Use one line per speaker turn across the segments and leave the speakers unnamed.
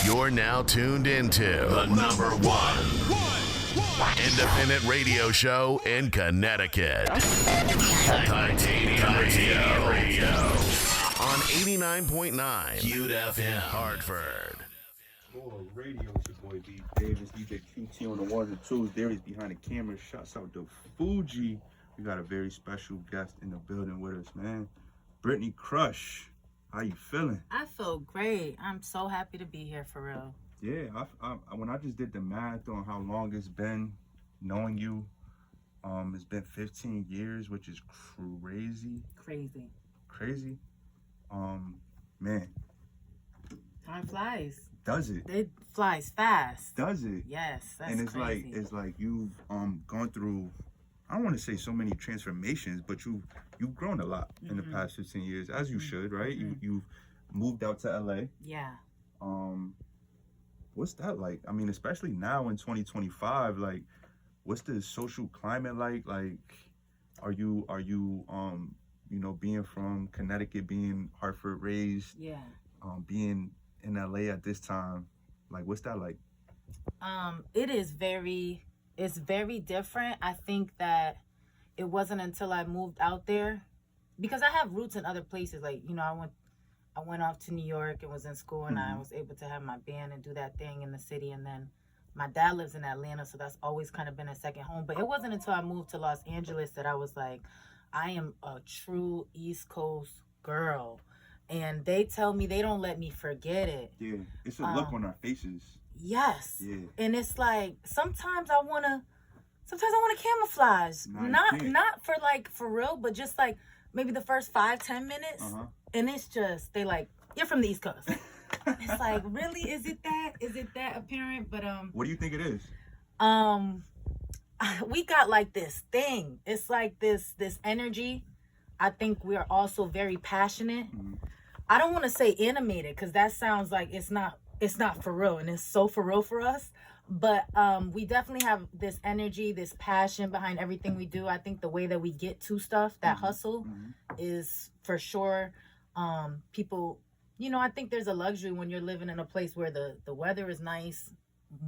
You're now tuned into the number one independent radio show in Connecticut. Titanium Radio. On 89.9 Cute FM, Hartford.
Radio, it's your boy B Davis, DJ QT on the ones and twos. There is behind the camera. Shouts out to Fuji. We got a very special guest in the building with us, man. Brittney Crush. How you feeling?
I feel great. I'm so happy to be here for real.
Yeah, when I just did the math on how long it's been knowing you, it's been 15 years, which is crazy. Crazy. Man.
Time flies.
Does it?
It flies fast.
Does it?
Yes, that's
and it's
crazy.
it's like you've gone through, I don't want to say so many transformations, but you've grown a lot in the past 15 years, as you should, right? You've moved out to LA.
Yeah.
What's that like? I mean, especially now in 2025, like, what's the social climate like? Like, are you being from Connecticut, being Hartford raised, being in LA at this time, like, what's that like?
It's very different. I think that it wasn't until I moved out there, because I have roots in other places. Like, I went off to New York and was in school, and I was able to have my band and do that thing in the city. And then my dad lives in Atlanta, so that's always kind of been a second home. But it wasn't until I moved to Los Angeles that I was like, I am a true East Coast girl. And they tell me they don't let me forget it.
Yeah, it's a look on our faces.
Yes.
Yeah.
And it's like, sometimes I wanna camouflage. Not for real, but just like maybe the first 5-10 minutes. And it's just, they like, you're from the East Coast. It's like, really? Is it that apparent? But
what do you think it is?
We got like this thing. It's like this energy. I think we are also very passionate. I don't want to say animated, because that sounds like it's not for real, and it's so for real for us. But we definitely have this energy, this passion behind everything we do. I think the way that we get to stuff, that hustle, is for sure. People, I think there's a luxury when you're living in a place where the weather is nice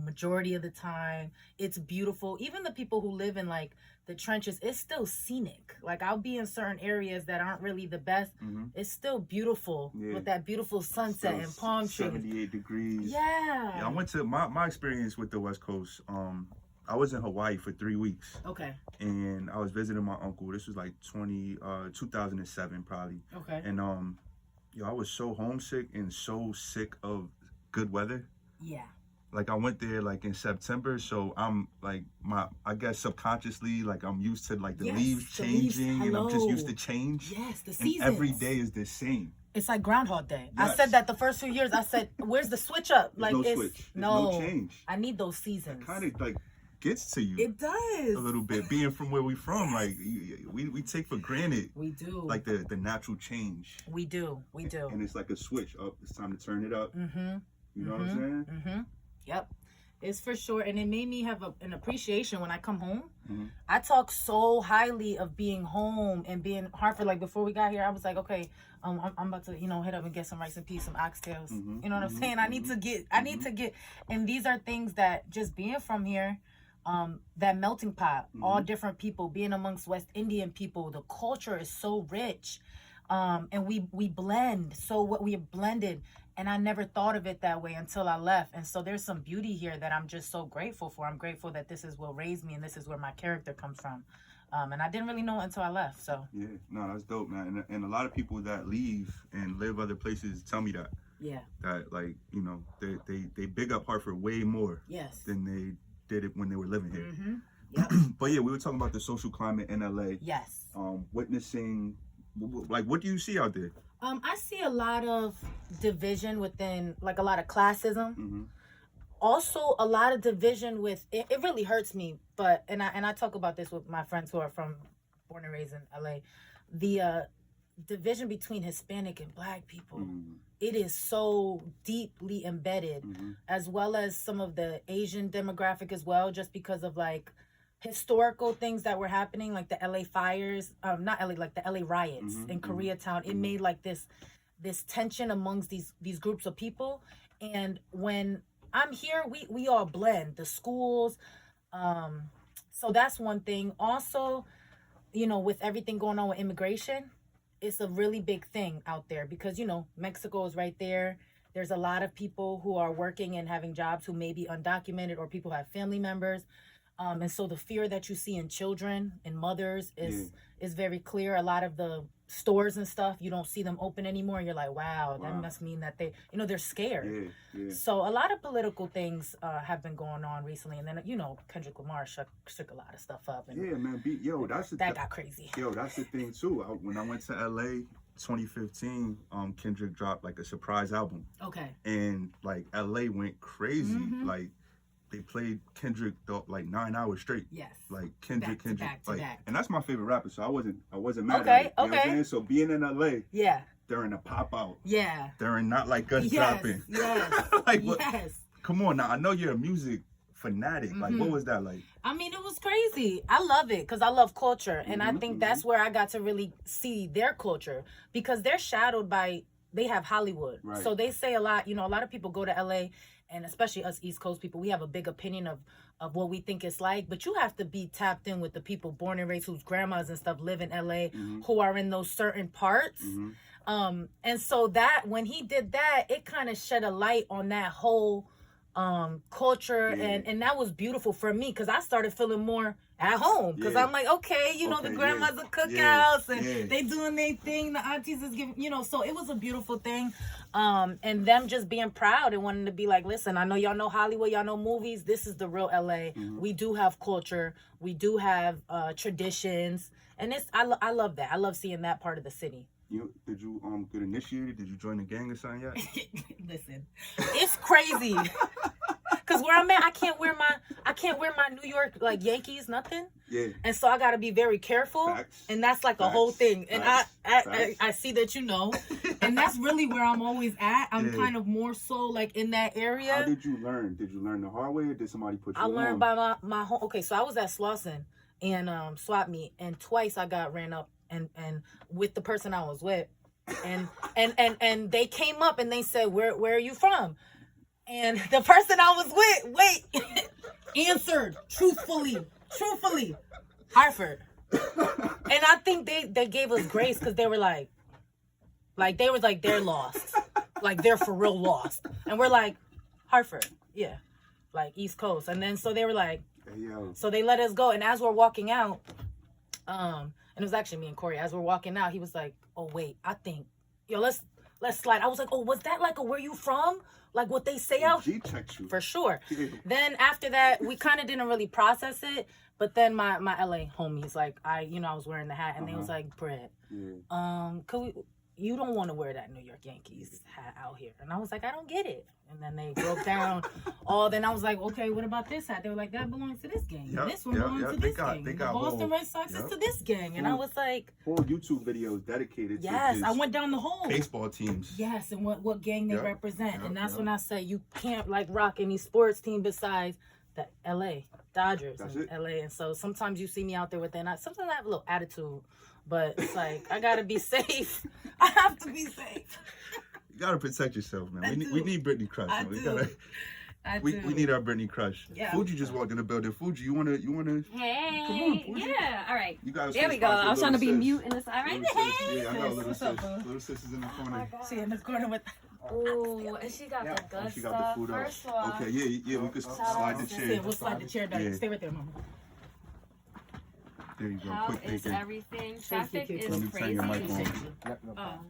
majority of the time. It's beautiful. Even the people who live in like the trenches, it's still scenic. Like, I'll be in certain areas that aren't really the best. It's still beautiful with that beautiful sunset and palm trees.
78 degrees.
Yeah.
I went to my experience with the West Coast. I was in Hawaii for 3 weeks.
Okay.
And I was visiting my uncle. This was like 2007 probably.
Okay.
And I was so homesick and so sick of good weather.
Yeah.
Like, I went there like in September, so I'm like, I guess subconsciously, like, I'm used to like the leaves changing, and I'm just used to change.
Yes, the seasons.
Every day is the same.
It's like Groundhog Day.
Yes.
I said that the first few years. I said, "Where's the switch up?"
There's
like,
no switch. There's no change.
I need those seasons.
It kind of like gets to you.
It does
a little bit. Being from where we from, like, we take for granted.
We do.
Like the natural change.
We do.
And it's like a switch up. It's time to turn it up. You know what I'm saying?
Yep. It's for sure. And it made me have an appreciation when I come home. I talk so highly of being home and being Hartford. Like, before we got here, I was like, okay, I'm about to, head up and get some rice and peas, some oxtails. You know what I'm saying? I need to get, and these are things that just being from here, that melting pot, all different people, being amongst West Indian people, the culture is so rich. And we blend. So what we have blended, and I never thought of it that way until I left. And so there's some beauty here that I'm just so grateful for. I'm grateful that this is what raised me, and this is where my character comes from. And I didn't really know it until I left. So
yeah, no, that's dope, man. And a lot of people that leave and live other places tell me that.
Yeah.
That, like, they big up Hartford way more.
Yes.
Than they did it when they were living here.
Yep.
But yeah, we were talking about the social climate in LA.
Yes.
Witnessing, like, what do you see out there?
I see a lot of division within, like, a lot of classism. Also, a lot of division with, it really hurts me, but, and I talk about this with my friends who are born and raised in LA, the division between Hispanic and Black people. It is so deeply embedded, as well as some of the Asian demographic as well, just because of, like, historical things that were happening, like the LA fires, not LA, like the LA riots in Koreatown. It made like this tension amongst these groups of people. And when I'm here, we all blend the schools. So that's one thing. Also, you know, with everything going on with immigration, it's a really big thing out there because, you know, Mexico is right there. There's a lot of people who are working and having jobs who may be undocumented, or people who have family members. And so the fear that you see in children and mothers is very clear. A lot of the stores and stuff, you don't see them open anymore. You're like, wow, that must mean that they, you know, they're scared. So a lot of political things have been going on recently. And then, you know, Kendrick Lamar shook a lot of stuff up. And that got crazy.
That's the thing too. When I went to LA 2015, Kendrick dropped like a surprise album.
Okay.
And like LA went crazy. Like they played Kendrick like 9 hours straight.
Yes.
Like Kendrick,
back to
like,
back.
and that's my favorite rapper. So I wasn't mad
Okay,
at it. You know what I'm saying? So being in LA, during a pop out, during not like us dropping, like what? Come on now, I know you're a music fanatic. Like what was that like?
I mean, it was crazy. I love it because I love culture, and I think that's where I got to really see their culture, because they're shadowed by, they have Hollywood.
Right.
So they say a lot. You know, a lot of people go to LA, and especially us East Coast people, we have a big opinion of what we think it's like, but you have to be tapped in with the people born and raised, whose grandmas and stuff live in LA, who are in those certain parts. And so that, when he did that, it kind of shed a light on that whole culture, and that was beautiful for me, because I started feeling more at home, because I'm like, okay, you know, the grandmas are cookouts, and they doing their thing, the aunties is giving, you know, so it was a beautiful thing. And them just being proud and wanting to be like, listen, I know y'all know Hollywood, y'all know movies, this is the real LA. We do have culture, we do have traditions, and it's, I love that. I love seeing that part of the city.
Did you get initiated? Did you join the gang or something yet?
Listen, it's crazy. Cause where I'm at, I can't wear my New York like Yankees, nothing. Yeah. And so I gotta be very careful. Facts. And that's like a whole thing. And I see that you know. And that's really where I'm always at. I'm kind of more so like in that area.
How did you learn? Did you learn the hard way, or did somebody put you on?
I learned by my home. Okay, so I was at Slauson and swap meet, and twice I got ran up and with the person I was with, and they came up and they said, where are you from? And the person I was with, answered truthfully, Hartford. And I think they gave us grace, because they were like they was like, they're lost, like they're for real lost, and we're like, Hartford, yeah, like East Coast. And then so they were like, hey, so they let us go. And as we're walking out, and it was actually me and Corey, as we're walking out, he was like, oh wait, I think, let's slide. I was like, oh, was that like a where you from? Like what they say out?
G-checked you.
For sure. Then after that, we kind of didn't really process it. But then my LA homies, like I was wearing the hat, and they was like, Britt, you don't want to wear that New York Yankees hat out here. And I was like, I don't get it. And then they broke down then I was like, okay, what about this hat? They were like, that belongs to this gang. And this one belongs to this gang. The Boston Red Sox is to this gang. And I was like,
whole YouTube videos dedicated to
I went down the whole
baseball teams.
Yes, and what gang they represent. And that's when I say you can't like rock any sports team besides the LA Dodgers and LA. And so sometimes you see me out there with that. Sometimes I have a little attitude, but it's like, I gotta be safe. I have to be safe.
You gotta protect yourself, man. We need Brittney Crush. We need our Brittney Crush. Yeah. Fuji just walked in the building. Fuji, you wanna?
Hey.
Come on, Fuji.
Yeah. All right.
You guys.
There we go. I was trying to be mute in the side. Right.
Hey. Yeah, I got a little sis. Little sis is in the corner.
She in the corner with.
Oh, and she got the good stuff. First of all.
Okay. Yeah. We could slide the chair.
Yeah, we'll slide the chair down. Stay right there, Mama.
There you go.
How is everything? Traffic is crazy.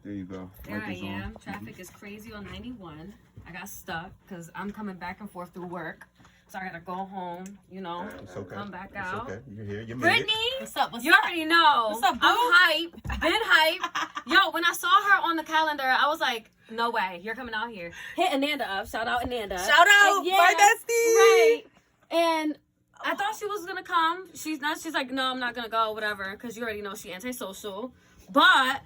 There you go.
There I am. Traffic is crazy on 91. I got stuck because I'm coming back and forth through work. So I gotta go home,
It's okay.
Come back out.
It's okay. You're here. You made
Brittney,
what's up?
You already know.
What's up, boo?
I'm hype. Been hype. Yo, when I saw her on the calendar, I was like, no way, you're coming out here. Hit Ananda up. Shout out Ananda.
Shout out, my bestie.
Right. And I thought she was gonna come. She's like, no, I'm not gonna go, whatever, because you already know she antisocial. But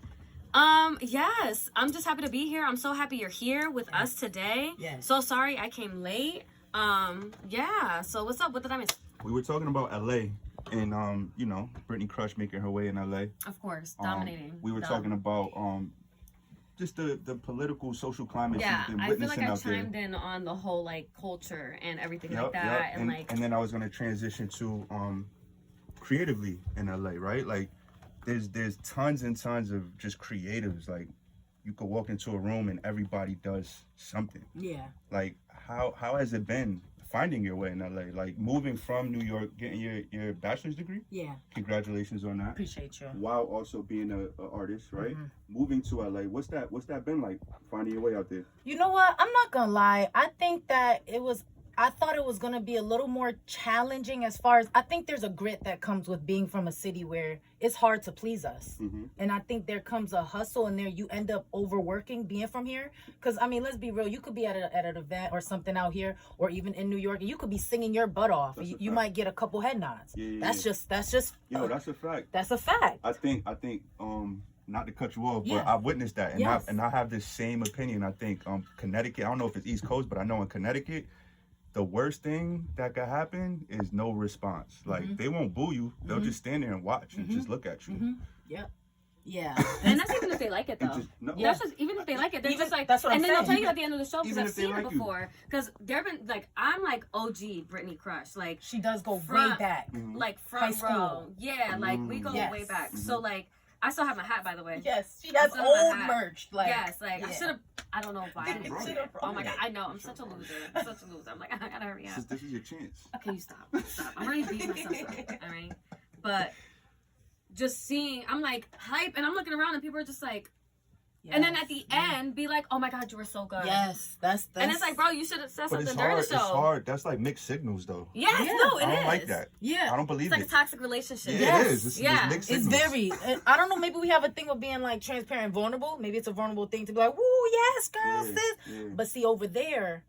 yes, I'm just happy to be here. I'm so happy you're here with us today.
Yes.
So sorry I came late. Yeah. So what's up? What did I miss?
We were talking about LA and Brittney Crush making her way in LA.
Of course, dominating.
We were talking about just the political social climate
Yeah,
she's been
I feel
witnessing
like I
out there.
chimed in on the whole like culture and everything
Yep,
like that,
yep.
and like
And then I was gonna transition to creatively in LA, right? Like there's tons and tons of just creatives. Like you could walk into a room and everybody does something.
Yeah.
Like how has it been finding your way in LA? Like moving from New York, getting your bachelor's degree?
Yeah.
Congratulations on that.
Appreciate you.
While also being a artist, right?
Mm-hmm.
Moving to LA, what's that been like? Finding your way out there.
You know what? I'm not gonna lie. I think that I thought it was gonna be a little more challenging as far as I think there's a grit that comes with being from a city where it's hard to please us.
Mm-hmm.
And I think there comes a hustle and there you end up overworking being from here. Cause I mean, let's be real, you could be at an event or something out here or even in New York and you could be singing your butt off. You might get a couple head nods.
Yeah,
that's just
yo, that's a fact.
That's a fact.
I think not to cut you off,
Yeah.
but I've witnessed that, and
Yes.
I have this same opinion. I think Connecticut. I don't know if it's East Coast, but I know in Connecticut, the worst thing that could happen is no response. Like they won't boo you; they'll just stand there and watch and just look at you.
Yep. Yeah.
and that's even if they like it though.
Yeah.
That's just even if they like it, they're
Even-
just like,
that's what I'm
and then they'll
saying.
tell you at the end of the show because
Even
I've
if they
seen it
like you.
before. Because there've been like I'm like OG Brittney Crush, like
She does go way
Front-
back.
like
High
front
school.
row, yeah, like we go
Yes.
way back. So like I still have my hat, by the way.
Yes, she does
I still have
old
my hat.
merch. Like
Yes, like I
yeah.
should have. I don't know why. I didn't
Should've
see it.
brought
Oh my
it.
god, I know. I'm such a loser. I'm such a loser. I'm like, I gotta hurry up.
This is your chance.
Okay, you stop. Stop. I'm already beating myself up. All right. But just seeing, I'm like hype, and I'm looking around, and people are just like, and then at the end, be like, oh my god, you were so good.
Yes, that's
And it's like, bro, you should have said
But
something
it's
during
hard.
the show.
It's hard. That's like mixed signals, though.
Yes,
Yeah.
no, it
I don't
is.
like that.
yeah.
I don't believe
It's like
it.
a toxic relationship.
Yeah,
Yes.
it is. It's
Yeah.
mixed
It's
signals.
very. I don't know. Maybe we have a thing of being like transparent, and vulnerable. Maybe it's a vulnerable thing to be like, "Woo, yes, girl,
Yeah,
sis."
yeah.
But see, over there,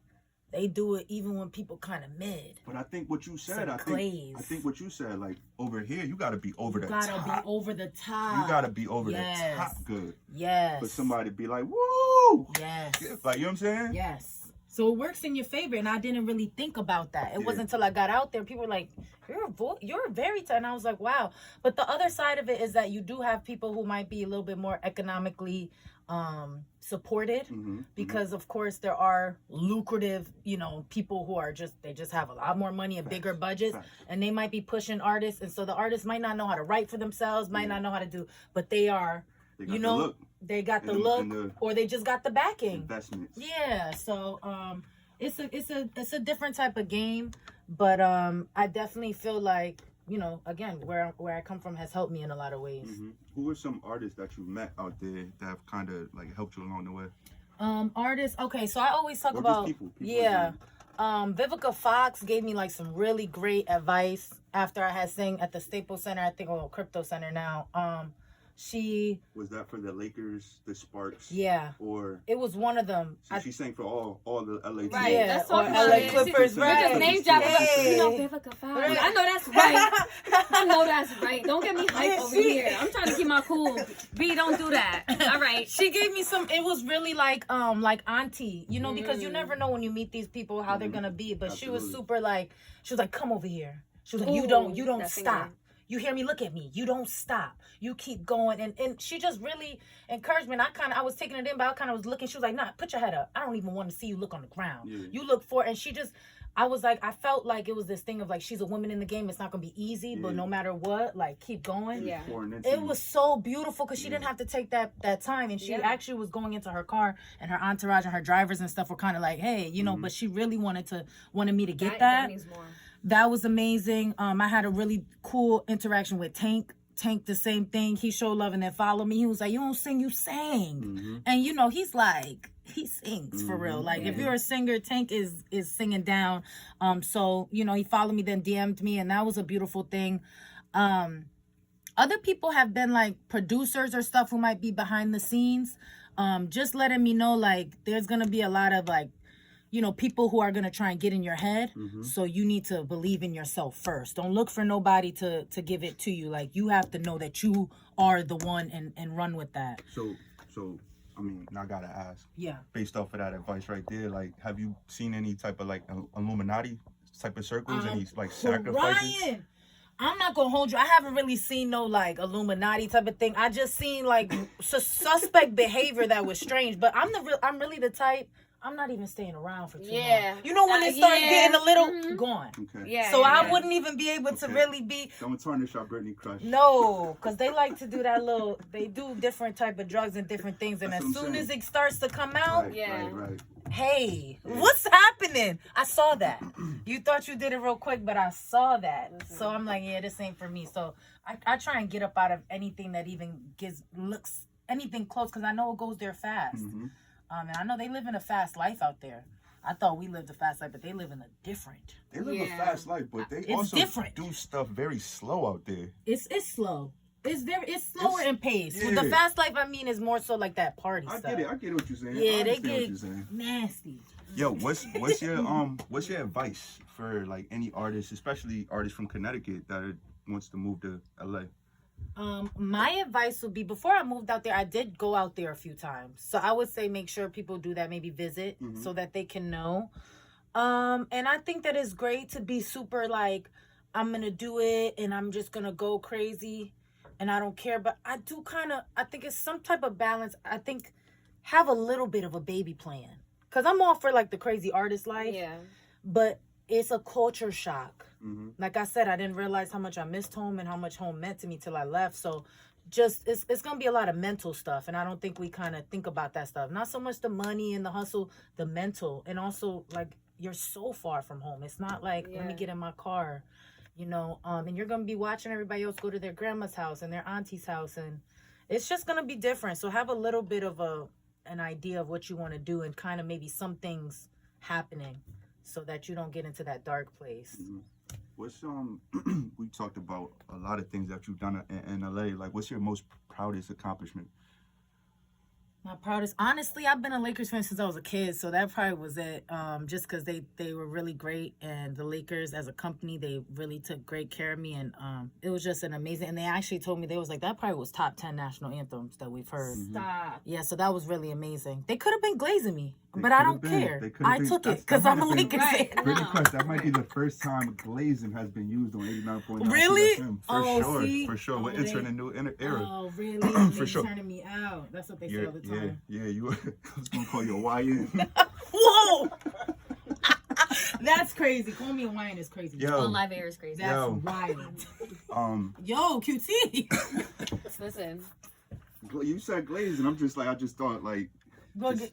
they do it even when people kind of mid.
But I think what you said,
Some
I
glaze.
think what you said, like over here, you got to be over the
Gotta
top.
be over the top.
You got to be over
Yes.
the top good.
Yes.
For somebody to be like, woo!
Yes.
Like, you know what I'm saying?
Yes. So it works in your favor, and I didn't really think about that. It wasn't until I got out there, people were like, "You're very tough," and I was like, "Wow." But the other side of it is that you do have people who might be a little bit more economically supported, because of course there are lucrative, people who are they just have a lot more money and bigger budgets, and they might be pushing artists, and so the artists might not know how to write for themselves, might not know how to do, but they are,
They got the look.
they got the
And
look,
the
or they just got the backing.
investments.
Yeah, so it's a different type of game, but I definitely feel like, again, where I come from has helped me in a lot of ways.
Who are some artists that you met out there that have kind of like helped you along the way?
Artists. Okay, so I always talk
Or just
about
people
yeah.
in
Vivica Fox gave me like some really great advice after I had sang at the Staples Center, I think, or Crypto Center now. She
Was that for the Lakers, the Sparks?
yeah.
Or
It was one of them.
she sang for all the LA teams.
Right.
Yeah,
Let's talk
or
about
LA
it.
Clippers,
We
right.
just name drop.
Hey.
Vivica Fox. I know that's right. I know that's right. Don't get me hyped over here. I'm trying to keep my cool. B, don't do that. All right.
She gave me some. It was really like auntie, because you never know when you meet these people how they're gonna be. But she was
Absolutely.
super like, she was like, come over here. She was like, you
Ooh,
don't
that
stop.
finger.
You hear me? Look at me. You don't stop. You keep going. And she just really encouraged me. And I was taking it in, but I kind of was looking. She was like, nah, put your head up. I don't even want to see you look on the ground.
Yeah.
You look for, and I was like, I felt like it was this thing of like, she's a woman in the game. It's not going to be easy, but
Yeah.
no matter what, like, keep going.
Yeah.
Pouring into
It
you.
was so beautiful because she didn't have to take that time, and she
Yeah.
actually was going into her car, and her entourage and her drivers and stuff were kind of like, hey, but she really wanted me to get
That means more.
that was amazing. I had a really cool interaction with Tank. Tank, the same thing. He showed love and then followed me. He was like, you don't sing, you sing. And he's like, he sings for real. Like, if you're a singer, Tank is singing down. So, he followed me, then DM'd me, and that was a beautiful thing. Other people have been like producers or stuff who might be behind the scenes. Just letting me know, like, there's going to be a lot of like, people who are going to try and get in your head. So you need to believe in yourself first. Don't look for nobody to give it to you. Like, you have to know that you are the one and run with that.
So I mean, I gotta ask.
Yeah.
Based off of that advice right there, like, have you seen any type of like Illuminati type of circles? Any like sacrifices?
Ryan, I'm not gonna hold you. I haven't really seen no like Illuminati type of thing. I just seen like suspect behavior that was strange. But I'm really the type. I'm not even staying around for too long. You know when it starts getting a little gone.
Okay.
Yeah.
So I wouldn't even be able to really be.
Don't tarnish our Brittney Crush.
No, because they like to do that little. They do different type of drugs and different things, and
That's
as
what I'm
soon as
saying.
it starts to come out,
Right.
hey, what's happening? I saw that. You thought you did it real quick, but I saw that. So I'm like, yeah, this ain't for me. So I try and get up out of anything that even looks anything close, because I know it goes there fast. And I know they live in a fast life out there. I thought we lived a fast life, but they live in a different.
They live a fast life, but they also
different.
do stuff very slow out there.
It's slow. It's slower in pace. With the fast life, I mean, is more so like that party stuff.
I get what you're saying.
Yeah,
I
they
understand
get
what you're saying.
nasty.
Yo, what's your advice for like any artist, especially artists from Connecticut that wants to move to LA?
My advice would be, before I moved out there, I did go out there a few times. So I would say make sure people do that, maybe visit so that they can know. And I think that it's great to be super like, I'm going to do it and I'm just going to go crazy and I don't care. But I do I think it's some type of balance. I think have a little bit of a baby plan. Because I'm all for like the crazy artist life. Yeah. But it's a culture shock. Like I said, I didn't realize how much I missed home and how much home meant to me till I left. So just it's gonna be a lot of mental stuff, and I don't think we kind of think about that stuff. Not so much the money and the hustle, the mental, and also like you're so far from home. It's not like let me get in my car, and you're gonna be watching everybody else go to their grandma's house and their auntie's house, and it's just gonna be different. So have a little bit of an idea of what you want to do, and kind of maybe some things happening so that you don't get into that dark place.
What's we talked about a lot of things that you've done in LA. Like, what's your most proudest accomplishment?
My proudest, honestly, I've been a Lakers fan since I was a kid, so that probably was it. Just because they were really great, and the Lakers as a company, they really took great care of me, and it was just an amazing. And they actually told me, they was like, that probably was top 10 national anthems that we've heard.
Stop.
Yeah, so that was really amazing. They could have been glazing me, but I don't care. I took it because
that
I'm a Lakers fan.
Brittney Crush, that might be the first time glazing has been used on 89.9.
Really?
For sure. We're entering a new era.
Oh, really?
For sure.
Turning me out. That's what they say all the time.
Yeah. I was gonna call you a YN.
Whoa! That's crazy. Call me a YN is crazy.
Yo.
On live air is crazy.
That's wild. Yo, QT.
Listen.
You said glazing. I'm just like, I just thought like.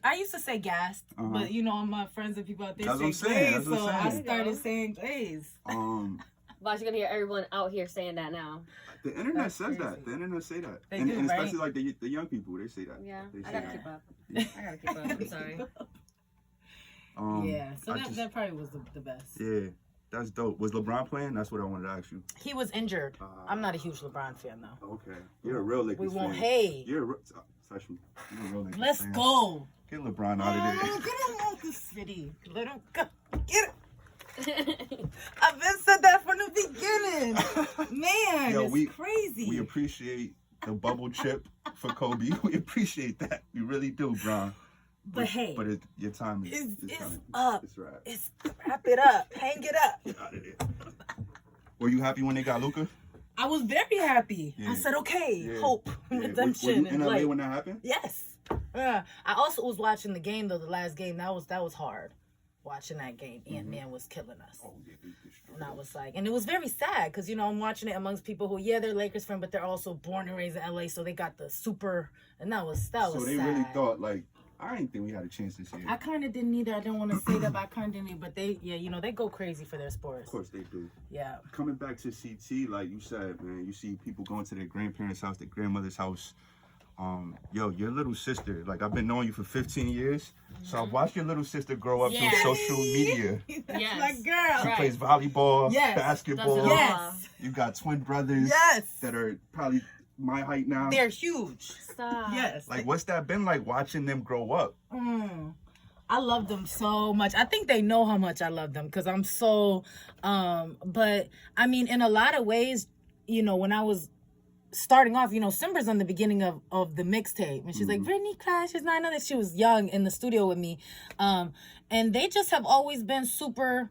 I used to say gassed, but my friends and people out there
That's
say
what I'm saying.
glaze, so I started saying glaze.
But you're gonna hear everyone out here saying that now.
The internet says that. The internet say that.
They
and
do,
especially
right?
like the young people, they say that.
Yeah,
they say
I gotta
that.
keep up. I gotta keep up. I'm sorry.
Yeah, so that probably was the best.
Yeah, that's dope. Was LeBron playing? That's what I wanted to ask you.
He was injured. I'm not a huge LeBron fan though.
Okay, you're a real Lakers fan.
We won't hate.
You're a real Lakers
Let's
fan.
go.
Get LeBron out of there.
Get him out the city. Let him go. Get him. I've been said that from the beginning. Man,
Yo,
it's crazy.
We appreciate the bubble chip for Kobe. We appreciate that. We really do, Bron.
But hey,
your time is
it's
coming.
up.
It's right.
It's wrap it up. Hang it up.
Get out of there. Were you happy when they got Luka?
I was very happy.
Yeah.
I said, okay,
Yeah.
hope, redemption.
Were you in
and
LA
like,
when that happened?
yes. I also was watching the game though. The last game that was hard. Watching that game, Ant-Man was killing us.
Oh, yeah, they destroyed
And I was like, and it was very sad because I'm watching it amongst people who, they're Lakers fans, but they're also born and raised in LA, so they got the super, and that was sad.
So they really thought like, I didn't think we had a chance this year.
I kind of didn't either. I didn't want to say that, but I kind of didn't. But they, they go crazy for their sports.
Of course they do.
Yeah.
Coming back to CT, like you said, man, you see people going to their grandparents' house, their grandmother's house. Your little sister, like I've been knowing you for 15 years, so I've watched your little sister grow up through social media.
That's my girl.
She plays volleyball, basketball.
Yes.
You got twin brothers that are probably my height now.
They're huge.
Stop.
Yes.
Like, what's that been like watching them grow up?
I love them so much. I think they know how much I love them because I'm so, but I mean, in a lot of ways, when I was starting off, Simber's on the beginning of the mixtape, and she's like, Brittney Crush, she's not another. She was young in the studio with me, and they just have always been super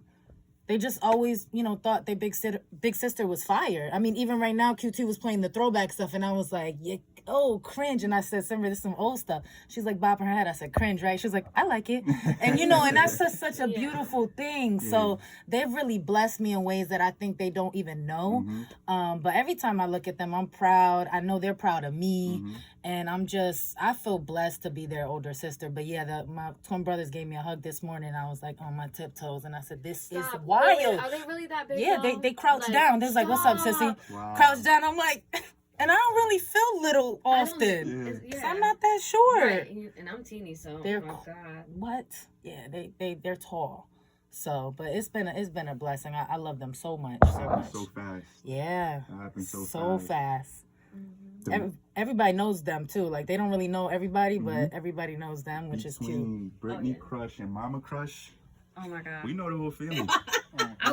they just always, you know, thought their big sister was fire. I mean, even right now, QT was playing the throwback stuff, and I was like, yeah, oh, cringe. And I said, Simber, this is some old stuff. She's like, bobbing her head. I said, cringe, right? She's like, I like it. And, you know, and that's just such a beautiful thing. So they've really blessed me in ways that I think they don't even know. But every time I look at them, I'm proud. I know they're proud of me. And I feel blessed to be their older sister. But yeah, my twin brothers gave me a hug this morning. I was like on my tiptoes, and I said, this is wild.
Really? Are they really that big?
Yeah, they crouched down. They're like, what's up, sissy?
Wow.
Crouched down. I'm like, and I don't really feel little often. So I'm not that short.
Right. And I'm teeny, so
They're,
oh my God.
What? Yeah, they're tall. So, but it's been a blessing. I love them so much.
So fast.
Yeah.
That happened
so fast. Everybody knows them too. Like they don't really know everybody, but everybody knows them, which is cute.
Brittney Crush and Mama Crush.
Oh my God.
We know the whole family.
I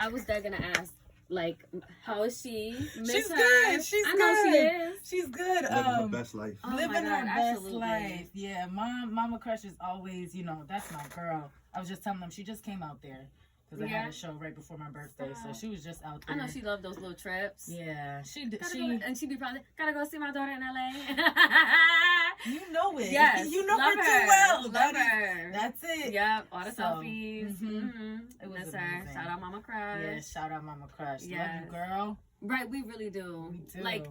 was dead gonna ask, like, how is she?
She's good.
I know she is.
She's good.
Living her best life.
Living her best life. Yeah, Mama Crush is always, you know, that's my girl. I was just telling them she just came out there. Because I had a show right before my birthday, so she was just out there.
I know she loved those little trips.
Yeah, she did.
And she'd be probably, gotta go see my daughter in LA.
You know it.
Yes.
You know
love
her too well.
Love her.
That's it.
Yep, all the selfies.
It was
That's
amazing.
her. Shout out Mama Crush.
Yeah, shout out Mama Crush.
Yes.
Love you, girl.
Right, we really do.
Me too.
Like,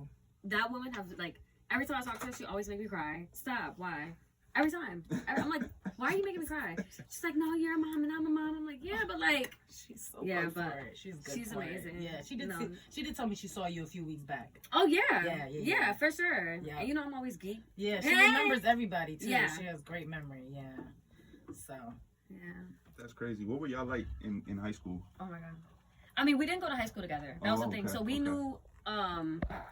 that woman has, like, every time I talk to her, she always makes me cry. Stop. Why? Every time. I'm like, why are you making me cry? She's like, no, you're a mom and I'm a mom. I'm like, yeah, but like,
she's so good for it. She's good.
She's amazing.
Yeah, she did. She did tell me she saw you a few weeks back.
Oh yeah. Yeah, for sure.
Yeah.
And you know I'm always geek.
Yeah, she remembers everybody too.
Yeah.
She has great memory. Yeah. So.
Yeah.
That's crazy. What were y'all like in high school?
Oh my God. I mean, we didn't go to high school together. That was the thing. So we knew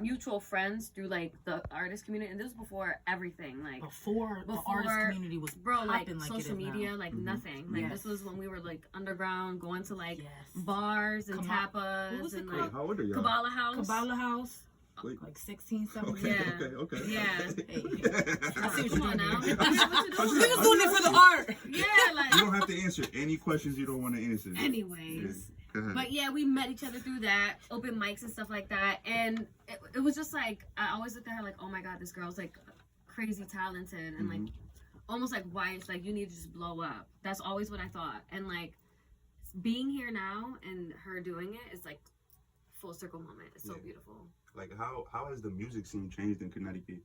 mutual friends through like the artist community, and this was before everything, like
before the artist community was
like
like
social media, like nothing. Like this was when we were like underground, going to like bars and tapas and like
how old are y'all?
Kabbalah House.
Wait.
Like 16, 17.
Okay.
Yeah.
I see what you're doing
now.
He
was
doing it for the art.
Yeah, like
you don't have to answer any questions you don't want to answer.
Anyways.
Go ahead.
But yeah, we met each other through that, open mics and stuff like that. And it was just like, I always looked at her like, oh my God, this girl's like crazy talented. And like, almost like, why it's like, you need to just blow up. That's always what I thought. And like, being here now and her doing it is like full circle moment. It's so beautiful.
Like, how has the music scene changed in Connecticut?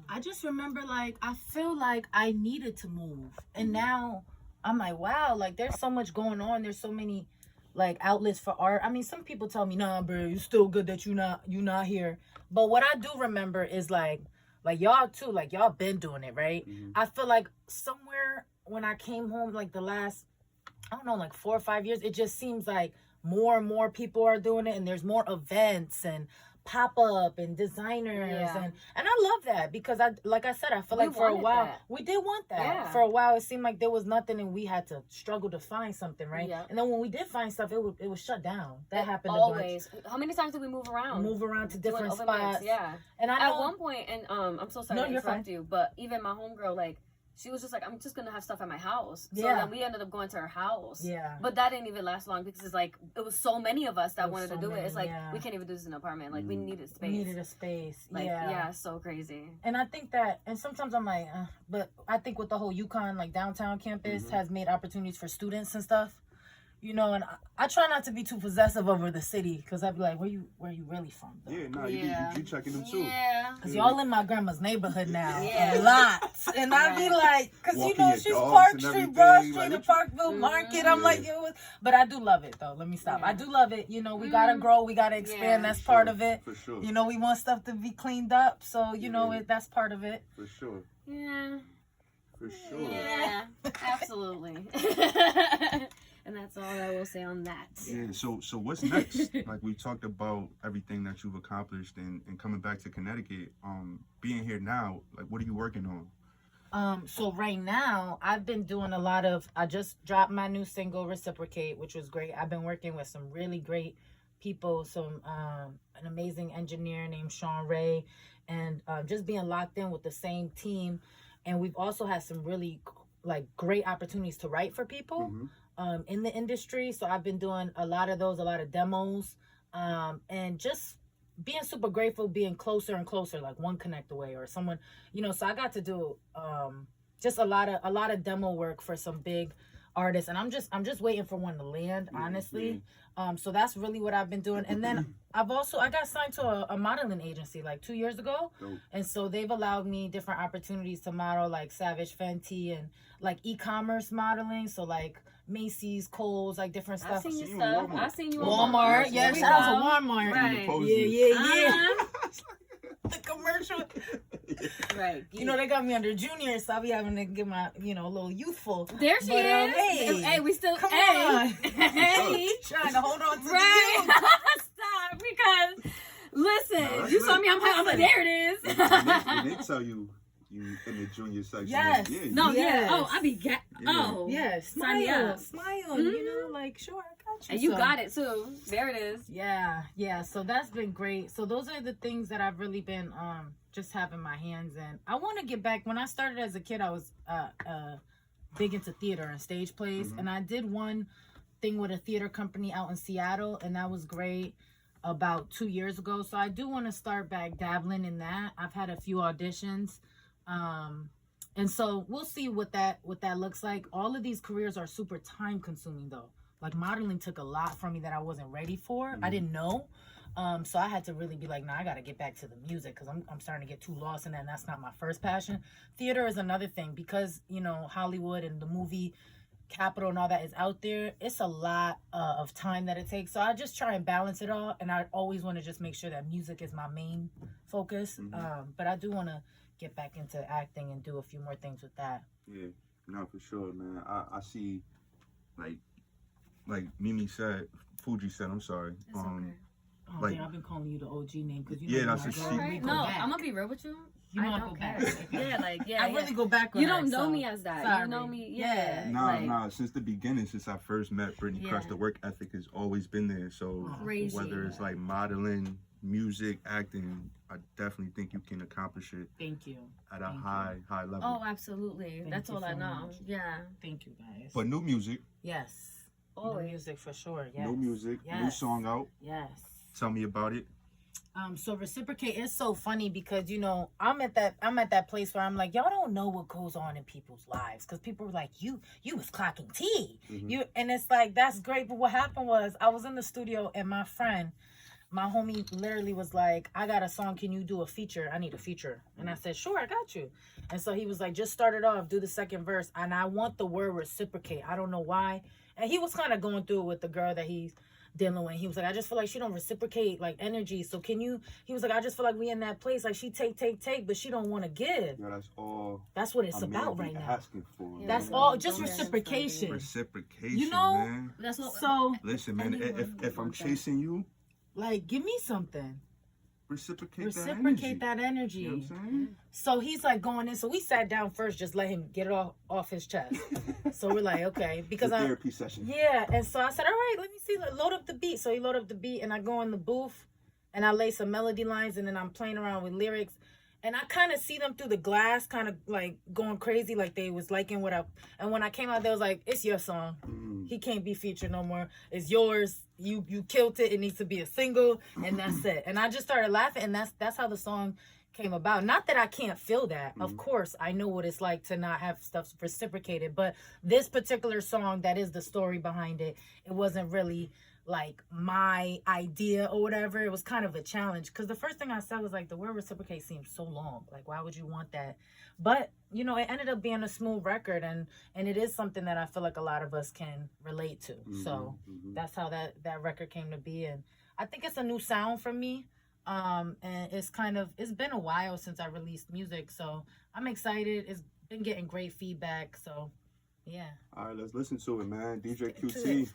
I just remember, like, I feel like I needed to move. And now I'm like, wow, like, there's so much going on. There's so many, like, outlets for art. I mean, some people tell me, nah, bro, you're still good that you not here. But what I do remember is, like y'all, too, like, y'all been doing it, right? I feel like somewhere when I came home, like, the last, I don't know, like 4 or 5 years, it just seems like more and more people are doing it. And there's more events and pop-up and designers and I love that because I said I feel like for a while we did want that. For a while it seemed like there was nothing and we had to struggle to find something, right? And then when we did find stuff, it was shut down. That happened
always. How many times did we move around to different spots? And I know, at one point, and I'm so sorry to interrupt you, but even my homegirl, like, she was just like, I'm just gonna have stuff at my house. So then we ended up going to her house. But that didn't even last long because it's like it was so many of us that wanted to do it. It's like we can't even do this in an apartment. Like we needed space.
We needed a space.
Like so crazy.
And I think that, and sometimes I'm like, but I think with the whole UConn like downtown campus has made opportunities for students and stuff. You know, and I try not to be too possessive over the city because I'd be like, where you really from, though?
You checking them too.
Yeah.
Because y'all in my grandma's neighborhood now. A lot. And I'd be like, because, you know, she's Park Street, Broad Street, the Parkville Market. I'm like, but I do love it, though. Let me stop. I do love it. You know, we got to grow. We got to expand. That's part of it.
For sure.
You know, we want stuff to be cleaned up. So, you know, that's part of it.
For sure.
Yeah.
For sure.
Yeah. Absolutely. And that's all I will say on that.
Yeah, so what's next? Like, we talked about everything that you've accomplished and coming back to Connecticut. Being here now, like, what are you working on?
So right now, I've been doing a lot of, I just dropped my new single, Reciprocate, which was great. I've been working with some really great people, an amazing engineer named Sean Ray, and just being locked in with the same team. And we've also had some really like great opportunities to write for people. in the industry. So I've been doing a lot of those, a lot of demos, and just being super grateful, being closer and closer, like one connect away or someone, so I got to do just a lot of demo work for some big artists, and I'm just waiting for one to land, honestly. So that's really what I've been doing. And then I got signed to a modeling agency like 2 years ago.
Dope.
And so they've allowed me different opportunities to model like Savage Fenty and like e-commerce modeling, so like Macy's, Kohl's, like different stuff.
I've seen your
seen you
stuff.
Walmart.
I've seen you
Walmart, yeah,
There we
shout out to
go.
Walmart.
Right.
Yeah.
Uh-huh.
The commercial.
Right.
They got me under junior, so I'll be having to get my, a little youthful.
There she
But,
is. Hey, we still.
Come
hey.
on.
Hey.
Trying to hold on to
Right.
the youth.
Stop. Because, listen,
No,
you saw
good.
me. I'm like, there it is.
When they tell you in the junior section.
Yes.
Yeah,
No,
Yes.
yeah. Oh, I be Oh.
Yeah,
Sign me
smile,
up.
smile,
Mhm.
like, sure, I got you.
And you
So,
got it too. There it is.
Yeah, so that's been great. So those are the things that I've really been just having my hands in. I want to get back. When I started as a kid, I was big into theater and stage plays, and I did one thing with a theater company out in Seattle, and that was great about 2 years ago. So I do want to start back dabbling in that. I've had a few auditions, and so we'll see what that looks like. All of these careers are super time consuming though. Like modeling took a lot from me that I wasn't ready for. I didn't know. So I had to really be like, nah, I got to get back to the music because I'm starting to get too lost in that, and that's not my first passion. Theater is another thing because, Hollywood and the movie capital and all that is out there. It's a lot of time that it takes. So I just try and balance it all, and I always want to just make sure that music is my main focus. But I do want to get back into acting and do a few more things with that.
Yeah, no, for sure, man. I see, like Mimi said, Fuji said, I'm sorry.
It's okay.
Oh,
Like-
yeah, I've been calling you the OG name because
Yeah, that's what she-
Right?
go
No,
back.
I'm gonna be real with you.
You know
I
I
don't
go
care.
back.
Yeah,
I really go back.
You don't know me as that.
Sorry.
You know me,
Yeah.
Nah, since the beginning, since I first met Brittney Crush,
Yeah.
the work ethic has always been there. So
Crazy.
whether it's like modeling, music, acting, I definitely think you can accomplish it
Thank you.
at a
Thank you.
high level.
Oh, absolutely.
Thank
That's
you
all I
so
know.
much.
Yeah.
Thank you, guys.
But new music,
yes.
Always.
New music for sure. Yes.
new music, new
Yes.
song out.
Yes.
Tell me about it.
So reciprocate is so funny because I'm at that place where I'm like, y'all don't know what goes on in people's lives because people were like, you was clocking tea, and it's like that's great. But what happened was I was in the studio and my homie literally was like, I got a song, can you do a feature? I need a feature. And I said, sure, I got you. And so he was like, just start it off, do the second verse, and I want the word reciprocate. I don't know why. And he was kind of going through it with the girl that he's dealing with. He was like, I just feel like she don't reciprocate like energy. So can you, he was like, I just feel like we in that place, like she take, but she don't want to give.
Yeah, that's all.
That's what it's
a man
about
be
right now.
asking for.
Yeah.
That's
man.
all, just
Don't
reciprocation.
Reciprocation,
know?
man.
That's what.
So
Listen, man,
Anyone
if I'm
want that.
chasing you,
like, give me something.
reciprocate
Reciprocate
that
that energy.
You know what I'm saying?
So he's like going in. So we sat down first, just let him get it off his chest. So we're like, okay, because
The
I,
therapy session.
yeah. And so I said, all right, let me see, load up the beat. So he loaded up the beat, and I go in the booth, and I lay some melody lines, and then I'm playing around with lyrics, and I kind of see them through the glass, kind of like going crazy, like they was liking what I. And when I came out, they was like, it's your song. He can't be featured no more. It's yours. You killed it. It needs to be a single, and that's it. And I just started laughing, and that's how the song came about. Not that I can't feel that. Of course, I know what it's like to not have stuff reciprocated. But this particular song, that is the story behind it. It wasn't really like my idea or whatever. It was kind of a challenge because the first thing I said was like, the word reciprocate seems so long. Like, why would you want that? But it ended up being a smooth record, and it is something that I feel like a lot of us can relate to. So that's how that record came to be, and I think it's a new sound for me. And it's been a while since I released music, so I'm excited. It's been getting great feedback, so yeah.
All right, let's listen to it, man. DJ
Let's get to
QT,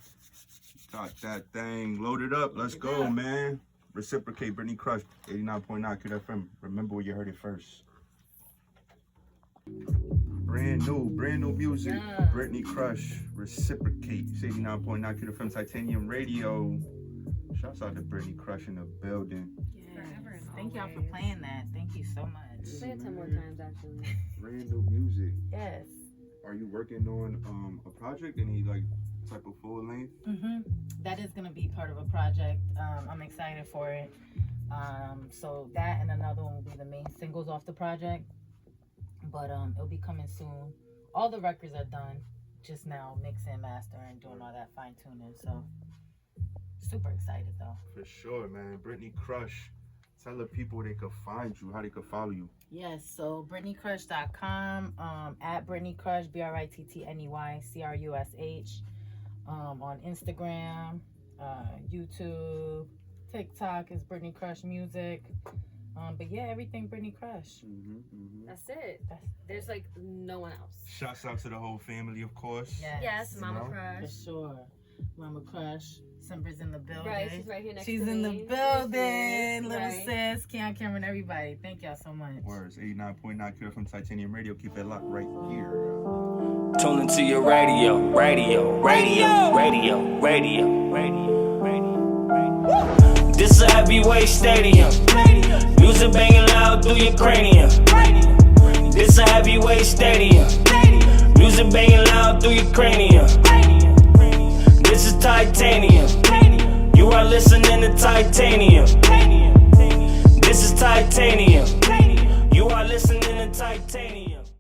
got that thing loaded up. Let's go,
up.
man. Reciprocate, Brittney Crush, 89.9 QFM. Remember where you heard it first. Brand new music.
Yeah.
Brittney Crush, Reciprocate. It's 89.9 QFM Titanium Radio. Shouts out to Brittney Crush in the building.
Forever and
Thank y'all for
always.
playing that. Thank you so much.
Play it 10 more times, actually.
Brand new music.
Yes.
Are you working on a project? Any like type of full length.
That is gonna be part of a project. I'm excited for it. So that and another one will be the main singles off the project. But it'll be coming soon. All the records are done. Just now mixing, mastering, doing all that fine tuning. So super excited though.
For sure, man. Brittney Crush. Tell the people they could find you, how they could follow you.
Yes, so BrittneyCrush.com, at Brittney Crush, BrittneyCrush, on Instagram, YouTube, TikTok is Brittney Crush Music. But yeah, everything Brittney Crush.
That's it. There's like no one else.
Shouts out to the whole family, of course.
Yes, Mama
For
Crush.
sure. Mama Crush. Simber's in the building.
Right, she's right here next
She's
to
in
me.
the building. Little
Right.
sis, Keon, Cameron, everybody. Thank y'all so much.
Words, 89.9 Cure from Titanium Radio. Keep it locked right here.
Tune into your radio. This a heavyweight stadium. Music banging loud through your cranium. This a heavyweight stadium. Music banging loud through your cranium. This is titanium. You are listening to titanium. This is titanium.